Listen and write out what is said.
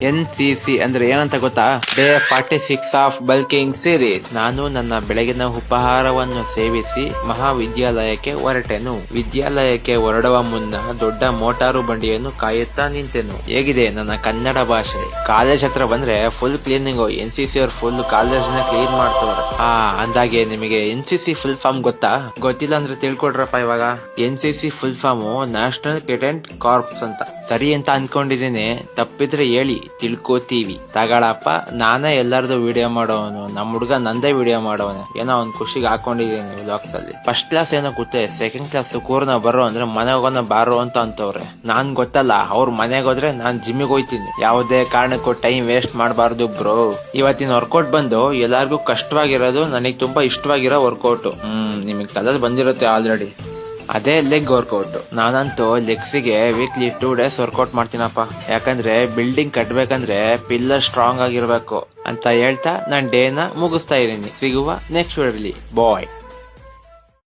NCC ಅಂದ್ರೆ ಏನಂತ ಗೊತ್ತಾ? Day 46 of bulking series. ನಾನು ನನ್ನ ಬೆಳಗಿನ ಉಪಹಾರವನ್ನು ಸೇವಿಸಿ ಮಹಾವಿದ್ಯಾಲಯಕ್ಕೆ ಹೊರಟೆನು. ವಿದ್ಯಾಲಯಕ್ಕೆ ಹೊರಡುವ ಮುನ್ನ ದೊಡ್ಡ ಮೋಟಾರು ಬಂಡಿಯನ್ನು ಕಾಯುತ್ತಾ ನಿಂತೆನು. ಹೇಗಿದೆ ನನ್ನ ಕನ್ನಡ ಭಾಷೆ? ಕಾಲೇಜ್ ಹತ್ರ ಬಂದ್ರೆ ಫುಲ್ ಕ್ಲೀನಿಂಗ್. NCC ಅವ್ರು ಫುಲ್ ಕಾಲೇಜ್ ನ ಕ್ಲೀನ್ ಮಾಡ್ತವ್ರೆ. ಅಂದಾಗೆ ನಿಮಗೆ NCC ಫುಲ್ ಫಾರ್ಮ್ ಗೊತ್ತಾ? ಗೊತ್ತಿಲ್ಲ ಅಂದ್ರೆ ತಿಳ್ಕೊಡ್ರಪ್ಪ ಇವಾಗ. NCC full form national cadet corps ಅಂತ. ಸರಿ ಅಂತ ಅನ್ಕೊಂಡಿದ್ದೀನಿ, ತಪ್ಪಿದ್ರೆ ಹೇಳಿ, ತಿಳ್ಕೋತೀವಿ. ತಗಳಪ್ಪ, ನಾನೇ ಎಲ್ಲಾರ್ದು ವಿಡಿಯೋ ಮಾಡೋವನು. ನಮ್ ಹುಡ್ಗ ನಂದೇ ವಿಡಿಯೋ ಮಾಡೋವನೆ. ಏನೋ ಅವ್ನ್ ಖುಷಿಗೆ ಹಾಕೊಂಡಿದೀನಿ ವ್ಲಾಗ್ಸ್ ಅಲ್ಲಿ. ಫಸ್ಟ್ ಕ್ಲಾಸ್ ಏನೋ ಕೂತೆ, ಸೆಕೆಂಡ್ ಕ್ಲಾಸ್ ಕೂರ್ನ ಬರೋ ಅಂದ್ರೆ ಮನೆಗೋನ ಬಾರೋ ಅಂತ ಅಂತವ್ರೆ. ನಾನ್ ಗೊತ್ತಲ್ಲ, ಅವ್ರ ಮನೆಗೆ ಹೋದ್ರೆ ನಾನ್ ಜಿಮ್ಮಿಗೆ ಹೋಯ್ತೀನಿ. ಯಾವುದೇ ಕಾರಣಕ್ಕೂ ಟೈಮ್ ವೇಸ್ಟ್ ಮಾಡಬಾರ್ದು ಬ್ರೋ. ಇವತ್ತಿನ ವರ್ಕೌಟ್ ಬಂದು ಎಲ್ಲಾರ್ಗು ಕಷ್ಟವಾಗಿರೋದು, ನನಗ್ ತುಂಬಾ ಇಷ್ಟವಾಗಿರೋ ವರ್ಕೌಟ್. ನಿಮಗ್ ತಲೆಲ್ ಬಂದಿರುತ್ತೆ ಆಲ್ರೆಡಿ. ಅದೇ ಲೆಗ್ ವರ್ಕೌಟ್. ನಾನಂತೂ ಲೆಗ್ಸಿಗೆ ವೀಕ್ಲಿ 2 days ವರ್ಕೌಟ್ ಮಾಡ್ತೀನಪ್ಪ. ಯಾಕಂದ್ರೆ ಬಿಲ್ಡಿಂಗ್ ಕಟ್ಬೇಕಂದ್ರೆ ಪಿಲ್ಲರ್ ಸ್ಟ್ರಾಂಗ್ ಆಗಿರ್ಬೇಕು ಅಂತ ಹೇಳ್ತಾ ನಾನ್ ಡೇನ ಮುಗಿಸ್ತಾ ಇದೀನಿ. ಸಿಗುವ ನೆಕ್ಸ್ಟ್ ವಿಡಿಯೋಲಿ. ಬಾಯ್.